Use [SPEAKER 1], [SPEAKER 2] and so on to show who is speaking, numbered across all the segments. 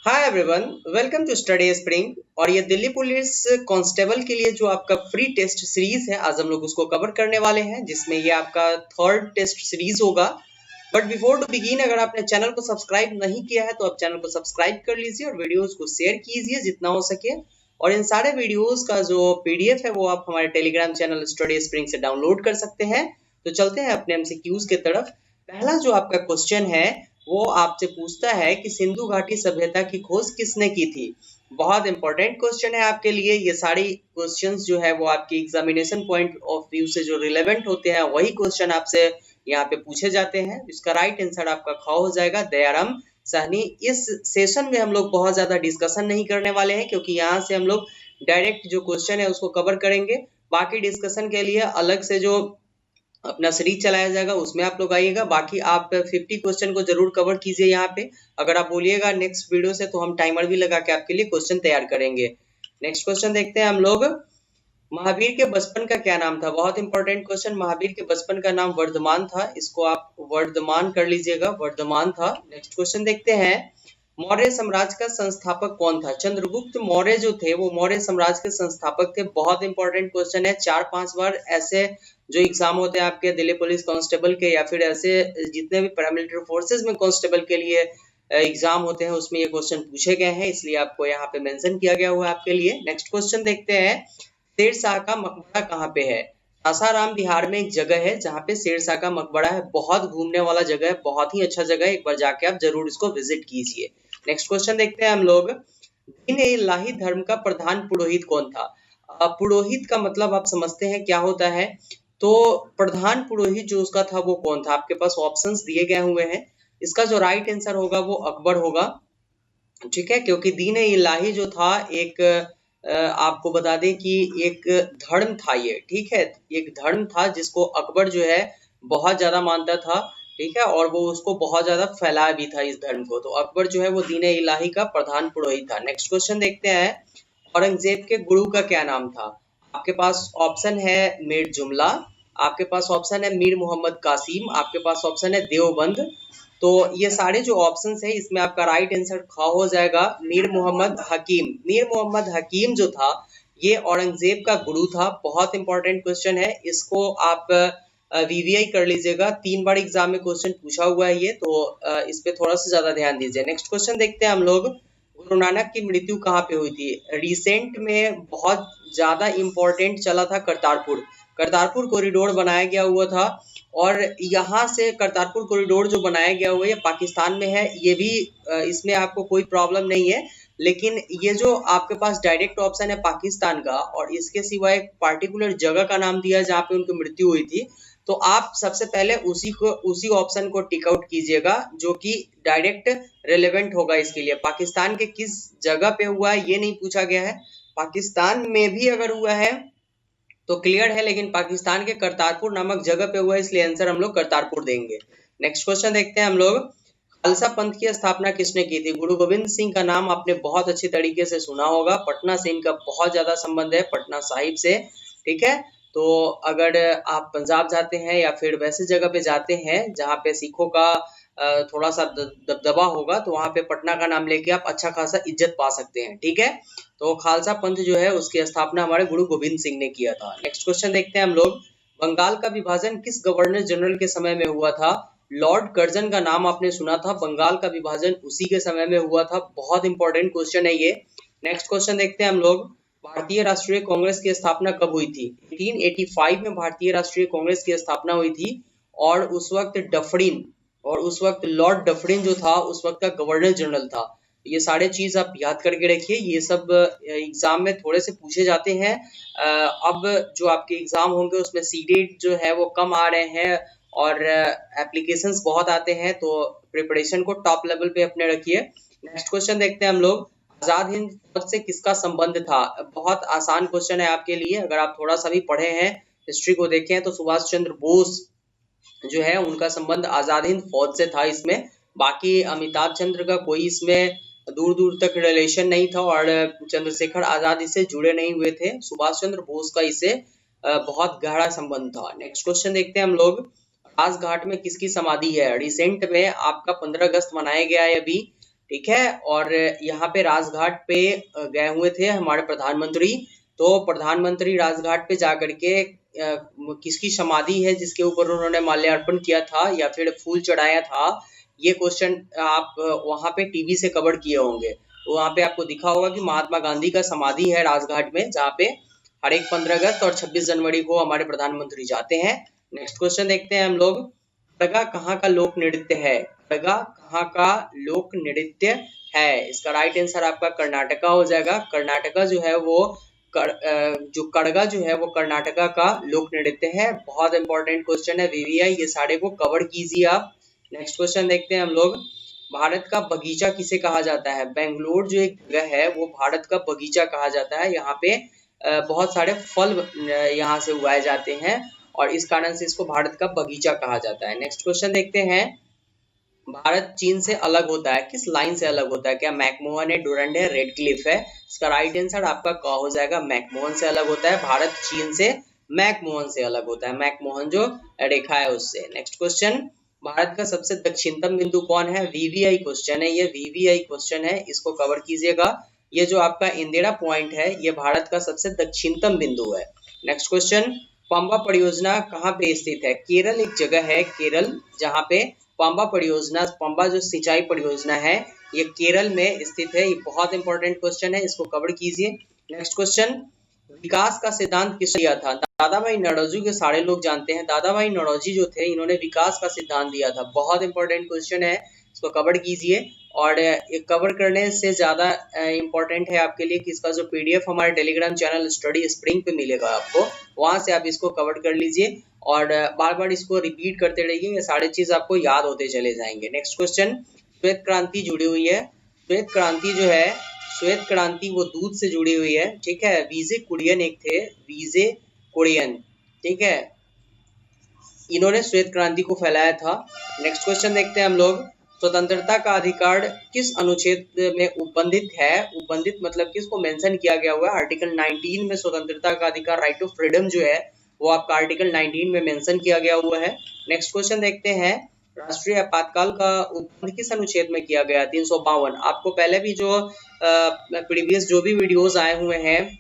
[SPEAKER 1] Hi everyone, welcome to study spring. और ये Delhi police constable के लिए जो आपका फ्री टेस्ट सीरीज है, आज हम लोग उसको कवर करने वाले हैं, जिसमें ये आपका थर्ड टेस्ट सीरीज होगा। बट बिफोर टू बिगिन, अगर आपने चैनल को सब्सक्राइब नहीं किया है तो आप चैनल को सब्सक्राइब कर लीजिए और वीडियोस को शेयर कीजिए जितना हो सके। और इन सारे वीडियोस का जो पीडीएफ है वो आप हमारे टेलीग्राम चैनल स्टडी स्प्रिंग से डाउनलोड कर सकते हैं। तो चलते हैं अपने एमसीक्यूज के तरफ। पहला जो आपका क्वेश्चन है वो आपसे पूछता है कि सिंधु घाटी सभ्यता की खोज किसने की थी। बहुत इंपॉर्टेंट क्वेश्चन है आपके लिए। ये सारी क्वेश्चंस जो है वो आपकी एग्जामिनेशन पॉइंट ऑफ व्यू से जो रिलेवेंट होते हैं वही क्वेश्चन आपसे यहाँ पे पूछे जाते हैं। इसका राइट आंसर आपका ख हो जाएगा, दयाराम साहनी। इस सेशन में हम लोग बहुत ज्यादा डिस्कशन नहीं करने वाले हैं, क्योंकि यहाँ से हम लोग डायरेक्ट जो क्वेश्चन है उसको कवर करेंगे। बाकी डिस्कशन के लिए अलग से जो अपना सीरीज चलाया जाएगा उसमें आप लोग आइएगा। बाकी आप 50 क्वेश्चन को जरूर कवर कीजिए यहाँ पे। अगर आप बोलिएगा नेक्स्ट वीडियो से तो हम टाइमर भी लगा के आपके लिए क्वेश्चन तैयार करेंगे। नेक्स्ट क्वेश्चन देखते हैं हम लोग। महावीर के बचपन का क्या नाम था? बहुत इंपॉर्टेंट क्वेश्चन। महावीर के बचपन का नाम वर्धमान था। इसको आप वर्धमान कर लीजिएगा, वर्धमान था। नेक्स्ट क्वेश्चन देखते हैं। मौर्य साम्राज्य का संस्थापक कौन था? चंद्रगुप्त मौर्य जो थे वो मौर्य साम्राज्य के संस्थापक थे। बहुत इंपॉर्टेंट क्वेश्चन है। 4-5 बार ऐसे जो एग्जाम होते हैं आपके दिल्ली पुलिस कांस्टेबल के या फिर ऐसे जितने भी पैरामिलिट्री फोर्सेस में कांस्टेबल के लिए एग्जाम होते हैं उसमें ये क्वेश्चन पूछे गए हैं, इसलिए आपको यहाँ पे मेंशन किया गया हुआ है आपके लिए। नेक्स्ट क्वेश्चन देखते हैं। शेरशाह का मकबरा कहाँ पे है? सासाराम बिहार में एक जगह है जहाँ पे शेरशाह का मकबरा है। बहुत घूमने वाला जगह है, बहुत ही अच्छा जगह है। एक बार जाके आप जरूर इसको विजिट कीजिए। नेक्स्ट क्वेश्चन देखते हैं हम लोग। दीन इलाही धर्म का प्रधान पुरोहित कौन था? पुरोहित का मतलब आप समझते हैं क्या होता है। तो प्रधान पुरोहित जो उसका था वो कौन था? आपके पास ऑप्शंस दिए गए हुए हैं। इसका जो राइट आंसर होगा वो अकबर होगा। ठीक है, क्योंकि दीन इलाही जो था एक आपको बता दें कि एक धर्म था ये। ठीक है, एक धर्म था जिसको अकबर जो है बहुत ज्यादा मानता था। ठीक है, और वो उसको बहुत ज्यादा फैलाया भी था इस धर्म को। तो अकबर जो है वो दीन इलाही का प्रधान पुरोहित था। नेक्स्ट क्वेश्चन देखते हैं। औरंगजेब के गुरु का क्या नाम था? आपके पास ऑप्शन है मीर जुमला, आपके पास ऑप्शन है मीर मोहम्मद कासिम, आपके पास ऑप्शन है देवबंद। तो ये सारे जो ऑप्शंस है इसमें आपका राइट आंसर ख हो जाएगा, मीर मोहम्मद हकीम। मीर मोहम्मद हकीम जो था ये औरंगजेब का गुरु था। बहुत इंपॉर्टेंट क्वेश्चन है, इसको आप वीवीआई कर लीजिएगा। 3 बार एग्जाम में क्वेश्चन पूछा हुआ है ये, तो इस पे थोड़ा सा ज्यादा ध्यान दीजिए। नेक्स्ट क्वेश्चन देखते हैं हम लोग। गुरु नानक की मृत्यु कहाँ पे हुई थी? रिसेंट में बहुत ज्यादा इंपॉर्टेंट चला था करतारपुर। करतारपुर कॉरिडोर बनाया गया हुआ था, और यहाँ से करतारपुर कॉरिडोर जो बनाया गया हुआ है ये पाकिस्तान में है। ये भी इसमें आपको कोई प्रॉब्लम नहीं है, लेकिन ये जो आपके पास डायरेक्ट ऑप्शन है पाकिस्तान का, और इसके सिवा एक पार्टिकुलर जगह का नाम दिया है जहाँ पे उनकी मृत्यु हुई थी, तो आप सबसे पहले उसी ऑप्शन को टिक आउट कीजिएगा जो कि डायरेक्ट रेलेवेंट होगा इसके लिए। पाकिस्तान के किस जगह पे हुआ है ये नहीं पूछा गया है। पाकिस्तान में भी अगर हुआ है तो क्लियर है, लेकिन पाकिस्तान के करतारपुर नामक जगह पे हुआ है, इसलिए आंसर हम लोग करतारपुर देंगे। नेक्स्ट क्वेश्चन देखते हैं हम लोग। खालसा पंथ की स्थापना किसने की थी? गुरु गोविंद सिंह का नाम आपने बहुत अच्छी तरीके से सुना होगा। पटना से इनका बहुत ज्यादा संबंध है, पटना साहिब से। ठीक है, तो अगर आप पंजाब जाते हैं या फिर वैसे जगह पे जाते हैं जहाँ पे सिखों का थोड़ा सा दबदबा होगा, तो वहां पे पटना का नाम लेके आप अच्छा खासा इज्जत पा सकते हैं। ठीक है, तो खालसा पंथ जो है उसकी स्थापना हमारे गुरु गोविंद सिंह ने किया था। नेक्स्ट क्वेश्चन देखते हैं हम लोग। बंगाल का विभाजन किस गवर्नर जनरल के समय में हुआ था? लॉर्ड कर्जन का नाम आपने सुना था। बंगाल का विभाजन उसी के समय में हुआ था। बहुत इंपॉर्टेंट क्वेश्चन है ये। नेक्स्ट क्वेश्चन देखते हैं हम लोग। भारतीय राष्ट्रीय कांग्रेस की स्थापना कब हुई थी? 1885 में भारतीय राष्ट्रीय कांग्रेस की स्थापना हुई थी, और उस वक्त लॉर्ड डफरिन जो था उस वक्त का गवर्नर जनरल था। ये सारे चीज आप याद करके रखिए, ये सब एग्जाम में थोड़े से पूछे जाते हैं। अब जो आपके एग्जाम होंगे उसमें सीटेट जो है वो कम आ रहे हैं और एप्लीकेशंस बहुत आते हैं, तो प्रिपरेशन को टॉप लेवल पे अपने रखिए। नेक्स्ट क्वेश्चन देखते हैं हम लोग। आजाद हिंद फौज से किसका संबंध था? बहुत आसान क्वेश्चन है आपके लिए। अगर आप थोड़ा सा भी पढ़े हैं, हिस्ट्री को देखे हैं, तो सुभाष चंद्र बोस जो है उनका संबंध आजाद हिंद फौज से था इसमें। बाकी अमिताभ चंद्र का कोई इसमें दूर दूर तक रिलेशन नहीं था, और चंद्रशेखर आजाद इससे जुड़े नहीं हुए थे। सुभाष चंद्र बोस का इससे बहुत गहरा संबंध था। नेक्स्ट क्वेश्चन देखते हैं हम लोग। राजघाट में किसकी समाधि है? रिसेंट में आपका 15 अगस्त मनाया गया है अभी, ठीक है। और यहाँ पे राजघाट पे गए हुए थे हमारे प्रधानमंत्री। तो प्रधानमंत्री राजघाट पे जाकर के किसकी समाधि है जिसके ऊपर उन्होंने माल्यार्पण किया था या फिर फूल चढ़ाया था, ये क्वेश्चन आप वहां पे टीवी से कवर किए होंगे। तो वहां पे आपको दिखा होगा कि महात्मा गांधी का समाधि है राजघाट में, जहाँ पे हर एक 15 अगस्त और 26 जनवरी को हमारे प्रधानमंत्री जाते हैं। नेक्स्ट क्वेश्चन देखते हैं हम लोग। खड़गा कहाँ का लोक नृत्य है? खड़गा कहाँ का लोक नृत्य है? इसका राइट आंसर आपका कर्नाटका हो जाएगा। कर्नाटका जो है वो जो कड़गा जो है वो कर्नाटका का लोक नृत्य है। बहुत इंपॉर्टेंट क्वेश्चन है वीवीआई, ये सारे को कवर कीजिए आप। नेक्स्ट क्वेश्चन देखते हैं हम लोग। भारत का बगीचा किसे कहा जाता है? बेंगलोर जो एक जगह है वो भारत का बगीचा कहा जाता है। यहाँ पे बहुत सारे फल यहाँ से उगाए जाते हैं और इस कारण से इसको भारत का बगीचा कहा जाता है। नेक्स्ट क्वेश्चन देखते हैं। भारत चीन से अलग होता है, किस लाइन से अलग होता है? क्या मैकमोहन है, डुरंड है, रेड क्लिफ है? इसका राइट आंसर आपका क हो जाएगा। मैकमोहन से अलग होता है। भारत चीन से मैकमोहन से अलग होता है। मैकमोहन जो रेखा है उससे। Next question. भारत का सबसे दक्षिणतम बिंदु कौन है? वीवीआई क्वेश्चन है, ये वीवीआई क्वेश्चन है, इसको कवर कीजिएगा। ये जो आपका इंदिरा पॉइंट है ये भारत का सबसे दक्षिणतम बिंदु है। Next question. पंबा परियोजना कहाँ पे स्थित है? केरल एक जगह है, केरल, जहाँ पे पंबा परियोजना, पंबा जो सिंचाई परियोजना है ये केरल में स्थित है। ये बहुत इंपॉर्टेंट क्वेश्चन है, इसको कवर कीजिए। Next question. विकास का सिद्धांत किसने दिया था? दादा भाई नौरोजी के सारे लोग जानते हैं। दादा भाई नौरोजी जो थे इन्होंने विकास का सिद्धांत दिया था। बहुत इंपॉर्टेंट क्वेश्चन है, इसको कवर कीजिए। और ये कवर करने से ज्यादा इंपॉर्टेंट है आपके लिए कि इसका जो पीडीएफ हमारे टेलीग्राम चैनल स्टडी स्प्रिंग पे मिलेगा आपको, वहां से आप इसको कवर कर लीजिए और बार बार इसको रिपीट करते रहिए, ये सारे चीज आपको याद होते चले जाएंगे। Next question. श्वेत क्रांति जुड़ी हुई है। श्वेत क्रांति जो है, श्वेत क्रांति वो दूध से जुड़ी हुई है, ठीक है। वीजे कुरियन एक थे, वीजे कुरियन, ठीक है, इन्होंने श्वेत क्रांति को फैलाया था। नेक्स्ट क्वेश्चन देखते हैं हम लोग। स्वतंत्रता का अधिकार किस अनुच्छेद में उपबंधित है? उपबंधित मतलब किसको मेंशन किया गया हुआ है? आर्टिकल 19 में स्वतंत्रता का अधिकार, राइट टू फ्रीडम जो है वो आपका आर्टिकल 19 में मेंशन किया गया हुआ है। नेक्स्ट क्वेश्चन देखते हैं। राष्ट्रीय आपातकाल का उपबंध किस अनुच्छेद में किया गया? 352। आपको पहले भी जो प्रीवियस जो भी वीडियोस आए हुए हैं,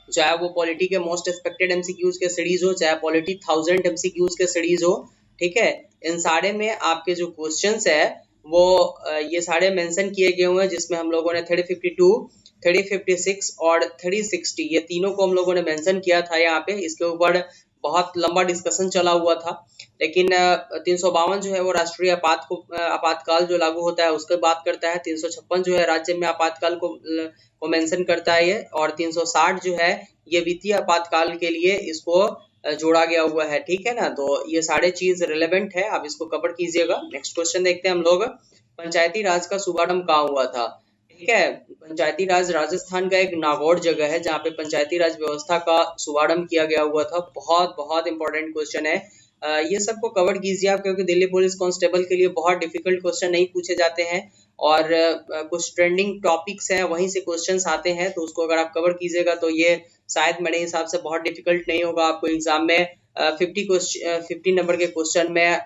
[SPEAKER 1] चाहे वो पॉलिटी के मोस्ट एक्सपेक्टेड एमसीक्यूज के सीरीज हो, चाहे पॉलिटी 1000 एमसीक्यूज के सीरीज हो, ठीक है, इन सारे में आपके जो क्वेश्चंस है वो ये सारे मेंशन किए गए हुए हैं, जिसमें हम लोगों ने 352, 356 और 360 ये तीनों को हम लोगों ने मेंशन किया था यहाँ पे। इसके ऊपर बहुत लंबा डिस्कशन चला हुआ था, लेकिन 352 जो है वो राष्ट्रीय आपातकाल जो लागू होता है उसके बात करता है। 356 जो है राज्य में आपातकाल को मेंशन करता है ये, और 360 जो है ये वित्तीय आपातकाल के लिए इसको जोड़ा गया हुआ है, ठीक है ना। तो ये सारे चीज रिलेवेंट है, आप इसको कवर कीजिएगा। नेक्स्ट क्वेश्चन देखते हैं हम लोग। पंचायती राज का शुभारंभ कहाँ हुआ था? ठीक है, पंचायती राज राजस्थान का एक नागौर जगह है जहाँ पे पंचायती राज व्यवस्था का शुभारंभ किया गया हुआ था। बहुत बहुत इंपॉर्टेंट क्वेश्चन है, ये सबको कवर कीजिए आप, क्योंकि दिल्ली पुलिस कांस्टेबल के लिए बहुत डिफिकल्ट क्वेश्चन नहीं पूछे जाते हैं और कुछ ट्रेंडिंग टॉपिक्स हैं वहीं से क्वेश्चंस आते हैं, तो उसको अगर आप कवर कीजिएगा तो ये शायद मेरे हिसाब से बहुत डिफिकल्ट नहीं होगा आपको एग्जाम में 50 नंबर के क्वेश्चन में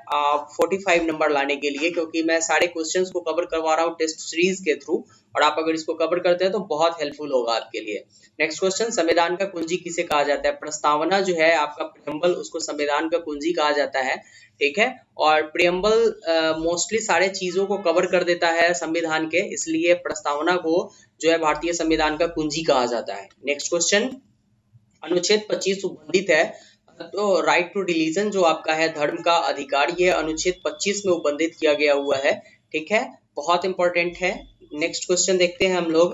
[SPEAKER 1] 45 नंबर लाने के लिए, क्योंकि मैं सारे क्वेश्चंस को कवर करवा रहा हूँ टेस्ट सीरीज के थ्रू, और आप अगर इसको कवर करते हैं तो बहुत हेल्पफुल होगा आपके लिए। Next question. संविधान का कुंजी किसे कहा जाता है? प्रस्तावना जो है आपका प्रियम्बल, उसको संविधान का कुंजी कहा जाता है, ठीक है। और प्रियम्बल मोस्टली सारे चीजों को कवर कर देता है संविधान के, इसलिए प्रस्तावना को जो है भारतीय संविधान का कुंजी कहा जाता है। Next question. अनुच्छेद 25 उपबंधित है, तो राइट टू रिलीजन जो आपका है धर्म का अधिकार, ये अनुच्छेद 25 में उपबंधित किया गया हुआ है, ठीक है, बहुत इंपॉर्टेंट है। नेक्स्ट क्वेश्चन देखते हैं हम लोग।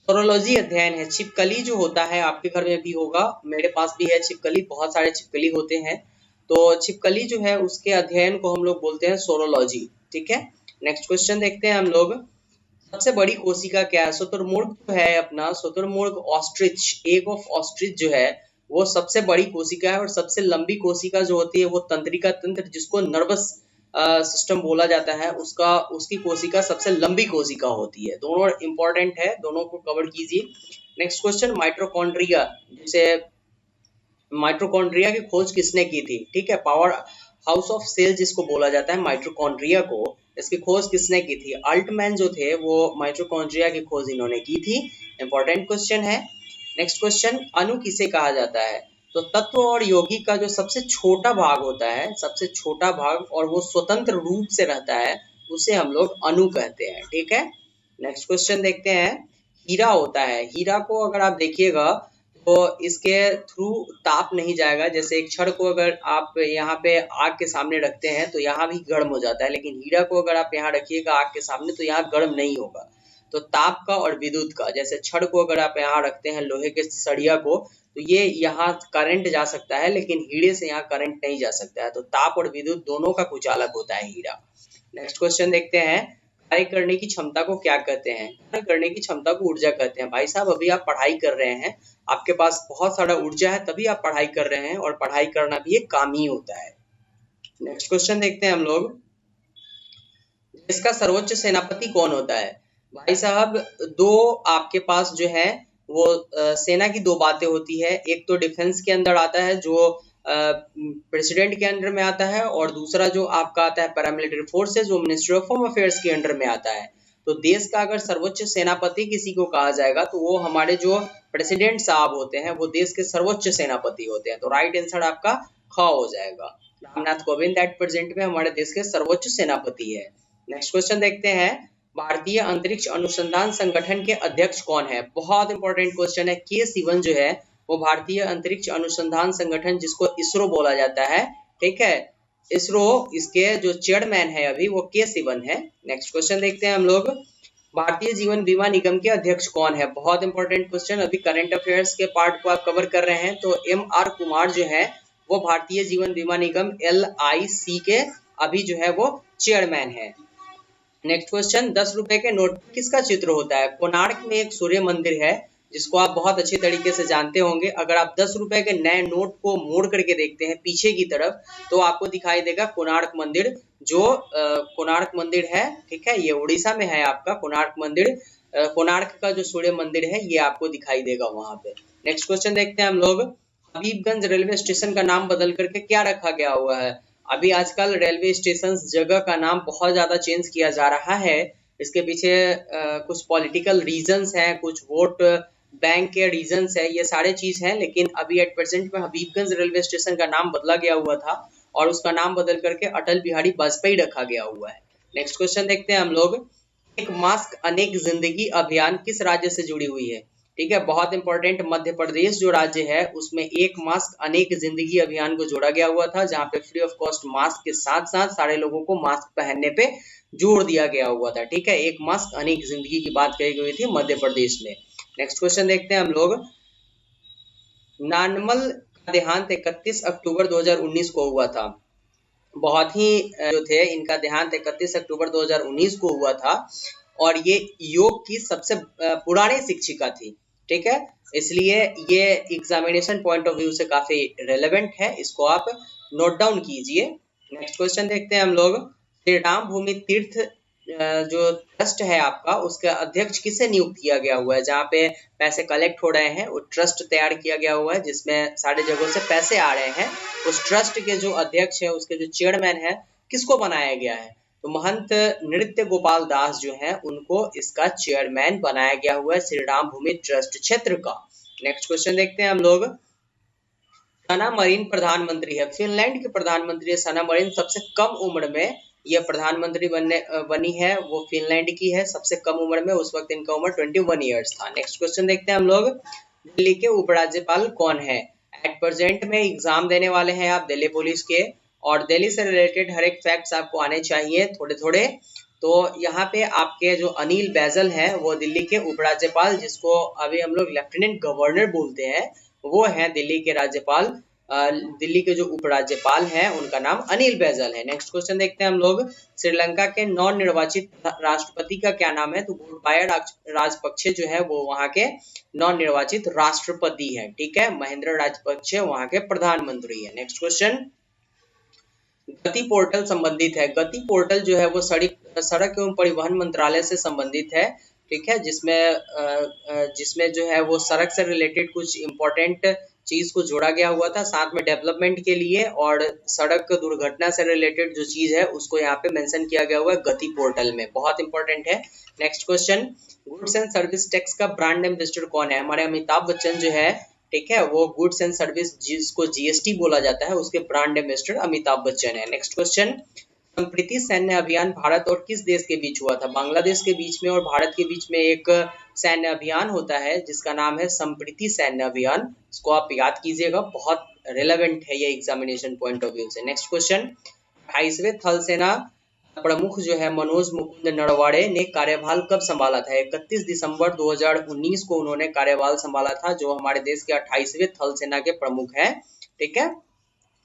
[SPEAKER 1] सोरोलॉजी अध्ययन है, छिपकली जो होता है आपके घर में भी होगा, मेरे पास भी है छिपकली, बहुत सारे छिपकली होते हैं, तो छिपकली जो है उसके अध्ययन को हम लोग बोलते हैं सोरोलॉजी, ठीक है। नेक्स्ट क्वेश्चन देखते हैं हम लोग। सबसे बड़ी कोशिका क्या है? शुतुरमुर्ग जो है अपना, शुतुरमुर्ग ऑस्ट्रिच, एग ऑफ ऑस्ट्रिच जो है वो सबसे बड़ी कोशिका है, और सबसे लंबी कोशिका जो होती है वो तंत्रिका तंत्र, जिसको नर्वस सिस्टम बोला जाता है, उसकी कोशिका सबसे लंबी कोशिका होती है। दोनों इंपॉर्टेंट है, दोनों को कवर कीजिए। Next question. माइटोकॉन्ड्रिया, जैसे माइटोकॉन्ड्रिया की खोज किसने की थी? ठीक है, पावर हाउस ऑफ सेल जिसको बोला जाता है माइटोकॉन्ड्रिया को, इसकी खोज किसने की थी? अल्टमैन जो थे वो माइटोकॉन्ड्रिया की खोज इन्होंने की थी। इंपॉर्टेंट क्वेश्चन है। नेक्स्ट क्वेश्चन, अणु किसे कहा जाता है? तो तत्व और यौगिक का जो सबसे छोटा भाग होता है, सबसे छोटा भाग और वो स्वतंत्र रूप से रहता है, उसे हम लोग अणु कहते हैं। ठीक है, नेक्स्ट क्वेश्चन देखते हैं। हीरा होता है, हीरा को अगर आप देखिएगा तो इसके थ्रू ताप नहीं जाएगा। जैसे एक छड़ को अगर आप यहाँ पे आग के सामने रखते हैं तो यहाँ भी गर्म हो जाता है, लेकिन हीरा को अगर आप यहाँ रखिएगा आग के सामने तो यहाँ गर्म नहीं होगा। तो ताप का और विद्युत का, जैसे छड़ को अगर आप यहाँ रखते हैं लोहे के सरिया को, तो ये यहाँ करंट जा सकता है, लेकिन हीरे से यहाँ करंट नहीं जा सकता है। तो ताप और विद्युत दोनों का कुछ अलग होता है हीरा। नेक्स्ट क्वेश्चन देखते हैं। कार्य करने की क्षमता को क्या कहते हैं? कार्य करने की क्षमता को ऊर्जा कहते हैं। भाई साहब, अभी आप पढ़ाई कर रहे हैं, आपके पास बहुत सारा ऊर्जा है, तभी आप पढ़ाई कर रहे हैं, और पढ़ाई करना भी एक काम ही होता है। नेक्स्ट क्वेश्चन देखते हैं हम लोग। देश का सर्वोच्च सेनापति कौन होता है? भाई साहब, दो आपके पास जो है वो सेना की दो बातें होती है। एक तो डिफेंस के अंदर आता है जो प्रेसिडेंट के अंडर में आता है, और दूसरा जो आपका आता है पैरामिलिट्री फोर्सेस, जो मिनिस्ट्री ऑफ होम अफेयर्स के अंडर में आता है। तो देश का अगर सर्वोच्च सेनापति किसी को कहा जाएगा तो वो हमारे जो प्रेसिडेंट साहब होते हैं, वो देश के सर्वोच्च सेनापति होते हैं। तो राइट आंसर आपका ख हो जाएगा। रामनाथ कोविंद एट प्रेजेंट में हमारे देश के सर्वोच्च सेनापति है। नेक्स्ट क्वेश्चन देखते हैं। भारतीय अंतरिक्ष अनुसंधान संगठन के अध्यक्ष कौन है? बहुत इंपॉर्टेंट क्वेश्चन है। के सिवन जो है वो भारतीय अंतरिक्ष अनुसंधान संगठन, जिसको इसरो बोला जाता है, ठीक है, इसरो, इसके जो चेयरमैन है अभी वो के सिवन है। नेक्स्ट क्वेश्चन देखते हैं हम लोग। भारतीय जीवन बीमा निगम के अध्यक्ष कौन है? बहुत इंपॉर्टेंट क्वेश्चन। अभी करंट अफेयर्स के पार्ट को आप कवर कर रहे हैं। तो MR कुमार जो है वो भारतीय जीवन बीमा निगम LIC के अभी जो है वो चेयरमैन है। नेक्स्ट क्वेश्चन, 10 रुपए के नोट किसका चित्र होता है? कोणार्क में एक सूर्य मंदिर है, जिसको आप बहुत अच्छे तरीके से जानते होंगे। अगर आप 10 रुपए के नए नोट को मोड़ करके देखते हैं पीछे की तरफ, तो आपको दिखाई देगा कोणार्क मंदिर, जो कोणार्क मंदिर है, ठीक है, ये उड़ीसा में है आपका कोणार्क मंदिर। कोणार्क का जो सूर्य मंदिर है ये आपको दिखाई देगा वहां पे। नेक्स्ट क्वेश्चन देखते हैं हम लोग। हबीबगंज रेलवे स्टेशन का नाम बदल करके क्या रखा गया हुआ है? अभी आजकल रेलवे स्टेशन जगह का नाम बहुत ज्यादा चेंज किया जा रहा है। इसके पीछे कुछ पॉलिटिकल रीजंस हैं, कुछ वोट बैंक के रीजंस है, ये सारे चीज हैं। लेकिन अभी एट प्रेजेंट में हबीबगंज रेलवे स्टेशन का नाम बदला गया हुआ था, और उसका नाम बदल करके अटल बिहारी वाजपेयी रखा गया हुआ है। नेक्स्ट क्वेश्चन देखते हैं हम लोग। एक मास्क अनेक जिंदगी अभियान किस राज्य से जुड़ी हुई है? ठीक है, बहुत इंपॉर्टेंट। मध्य प्रदेश जो राज्य है उसमें एक मास्क अनेक जिंदगी अभियान को जोड़ा गया हुआ था, जहां पे फ्री ऑफ कॉस्ट मास्क के साथ साथ सारे लोगों को मास्क पहनने पे जोर दिया गया हुआ था। ठीक है, एक मास्क अनेक जिंदगी की बात कही गई थी मध्य प्रदेश में। नेक्स्ट क्वेश्चन देखते हैं हम लोग। नानमल का देहांत 31 अक्टूबर 2019 को हुआ था। बहुत ही जो थे इनका देहांत 31 अक्टूबर 2019 को हुआ था, और ये योग की सबसे पुरानी शिक्षिका थी। ठीक है, इसलिए ये एग्जामिनेशन पॉइंट ऑफ व्यू से काफी रेलेवेंट है, इसको आप नोट डाउन कीजिए। नेक्स्ट क्वेश्चन देखते हैं हम लोग। श्री राम भूमि तीर्थ जो ट्रस्ट है आपका, उसका अध्यक्ष किसे नियुक्त किया गया हुआ है? जहाँ पे पैसे कलेक्ट हो रहे हैं वो ट्रस्ट तैयार किया गया हुआ है, जिसमें सारे जगहों से पैसे आ रहे हैं। उस ट्रस्ट के जो अध्यक्ष है, उसके जो चेयरमैन है, किसको बनाया गया है? तो महंत नृत्य गोपाल दास जो है उनको इसका चेयरमैन बनाया गया हुआ है, श्री राम भूमि ट्रस्ट क्षेत्र का। नेक्स्ट क्वेश्चन देखते हैं हम लोग। सना मरीन प्रधानमंत्री है, फिनलैंड के प्रधानमंत्री है सना मरीन। सबसे कम उम्र में ये प्रधानमंत्री बनी है, वो फिनलैंड की है सबसे कम उम्र में। उस वक्त इनका उम्र 21 ईयर्स था। नेक्स्ट क्वेश्चन देखते हैं हम लोग। दिल्ली के उपराज्यपाल कौन है? एट प्रेजेंट में एग्जाम देने वाले हैं आप दिल्ली पुलिस के, और दिल्ली से रिलेटेड हर एक फैक्ट्स आपको आने चाहिए थोड़े थोड़े। तो यहाँ पे आपके जो अनिल बैजल हैं वो दिल्ली के उपराज्यपाल, जिसको अभी हम लोग लेफ्टिनेंट गवर्नर बोलते हैं, वो हैं दिल्ली के राज्यपाल। दिल्ली के जो उपराज्यपाल हैं उनका नाम अनिल बैजल है। नेक्स्ट क्वेश्चन देखते हैं हम लोग। श्रीलंका के नवनिर्वाचित राष्ट्रपति का क्या नाम है? तो गोटाबाया राजपक्षे जो है वो वहाँ के नवनिर्वाचित राष्ट्रपति है। ठीक है, महेंद्र राजपक्षे वहाँ के प्रधानमंत्री है। Next question. गति पोर्टल संबंधित है। गति पोर्टल जो है वो सड़क एवं परिवहन मंत्रालय से संबंधित है। ठीक है, जिसमें जो है वो सड़क से रिलेटेड कुछ इंपॉर्टेंट चीज को जोड़ा गया हुआ था, साथ में डेवलपमेंट के लिए और सड़क दुर्घटना से रिलेटेड जो चीज है उसको यहाँ पे मेंशन किया गया हुआ है गति पोर्टल में, बहुत इंपॉर्टेंट है। Next question, goods and service tax का ब्रांड एम्बेसडर कौन है? हमारे अमिताभ बच्चन जो है, ठीक है, वो गुड्स एंड सर्विस जिसको जीएसटी बोला जाता है उसके ब्रांड एम्बेसडर अमिताभ बच्चन है। नेक्स्ट क्वेश्चन, संप्रीति सैन्य अभियान भारत और किस देश के बीच हुआ था? बांग्लादेश के बीच में और भारत के बीच में एक सैन्य अभियान होता है जिसका नाम है संप्रीति सैन्य अभियान। इसको आप याद कीजिएगा, बहुत रेलेवेंट है ये एग्जामिनेशन पॉइंट ऑफ व्यू से। नेक्स्ट क्वेश्चन, 28वें थल सेना प्रमुख जो है मनोज मुकुंद नरवणे ने कार्यभार कब संभाला था? 31 दिसंबर 2019 को उन्होंने कार्यभार संभाला था, जो हमारे देश के 28वें थल सेना के प्रमुख हैं, ठीक है।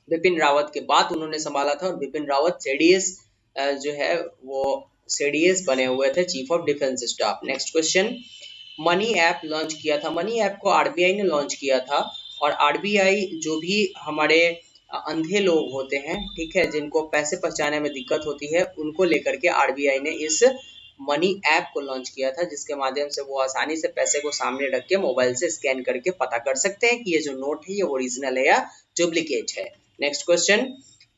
[SPEAKER 1] बिपिन रावत के बाद उन्होंने संभाला था और बिपिन रावत सीडीएस जो है वो सीडीएस बने हुए थे, chief of defence staff. Next question, money app launch किया था, मनी ऐप को आरबीआई ने लॉन्च किया था और आरबीआई जो भी हमारे अंधे लोग होते हैं, ठीक है, जिनको पैसे पहुंचाने में दिक्कत होती है, उनको लेकर के आरबीआई ने इस मनी ऐप को लॉन्च किया था, जिसके माध्यम से वो आसानी से पैसे को सामने रख के मोबाइल से स्कैन करके पता कर सकते हैं कि ये जो नोट है ये ओरिजिनल है या डुप्लीकेट है। नेक्स्ट क्वेश्चन,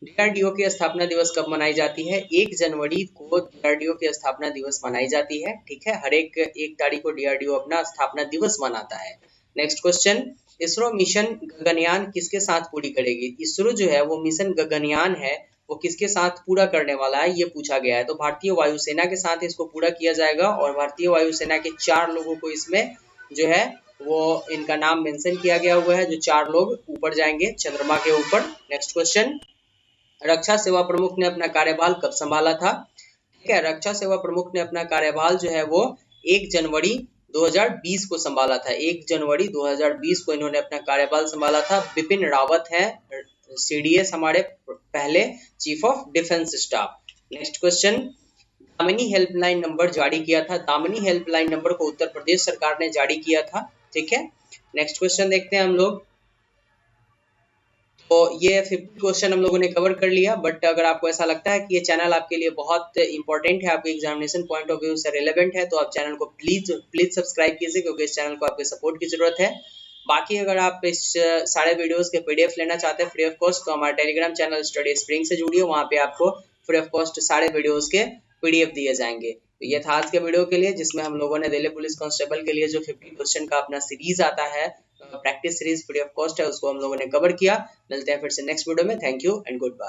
[SPEAKER 1] डीआरडीओ की स्थापना दिवस कब मनाई जाती है? 1 जनवरी को डीआरडीओ की स्थापना दिवस मनाई जाती है, ठीक है। हर एक 1 तारीख को डीआरडीओ अपना स्थापना दिवस मनाता है। Next question, ISRO mission Gaganyaan किसके साथ पूरी करेगी? इसरो जो है वो मिशन गगनयान है वो किसके साथ पूरा करने वाला है ये पूछा गया है। तो भारतीय वायुसेना के साथ इसको पूरा किया जाएगा और भारतीय वायुसेना के 4 लोगों को इसमें जो है वो इनका नाम मेंशन किया गया हुआ है, जो 4 लोग ऊपर जाएंगे चंद्रमा के ऊपर। नेक्स्ट क्वेश्चन, रक्षा सेवा प्रमुख ने अपना कार्यभार कब संभाला था? ठीक है, रक्षा सेवा प्रमुख ने अपना कार्यभार जो है वो 1 जनवरी 2020 को संभाला था। 1 जनवरी 2020 को इन्होंने अपना कार्यभार संभाला था। बिपिन रावत है सीडीएस हमारे पहले chief of defence staff. Next question, Damini helpline number जारी किया था, दामिनी हेल्पलाइन नंबर को उत्तर प्रदेश सरकार ने जारी किया था, ठीक है। नेक्स्ट क्वेश्चन देखते हैं हम लोग। तो ये 50 क्वेश्चन हम लोगों ने कवर कर लिया, बट अगर आपको ऐसा लगता है कि ये चैनल आपके लिए बहुत इंपॉर्टेंट है, आपके एग्जामिनेशन पॉइंट ऑफ व्यू से रिलेवेंट है, तो आप चैनल को प्लीज सब्सक्राइब कीजिए, क्योंकि इस चैनल को आपके सपोर्ट की जरूरत है। बाकी अगर आप इस सारे वीडियोस के पीडीएफ लेना चाहते हैं फ्री ऑफ कॉस्ट, तो हमारे टेलीग्राम चैनल स्टडी स्प्रिंग से जुड़िए, वहाँ पे आपको फ्री ऑफ कॉस्ट सारे वीडियोस के पीडीएफ दिए जाएंगे। तो ये था आज के वीडियो के लिए, जिसमें हम लोगों ने दिल्ली पुलिस कांस्टेबल के लिए जो 50 क्वेश्चन का अपना सीरीज आता है, practice series free of cost है, उसको हम लोगों ने कवर किया। मिलते हैं फिर से नेक्स्ट वीडियो में। Thank you and good bye.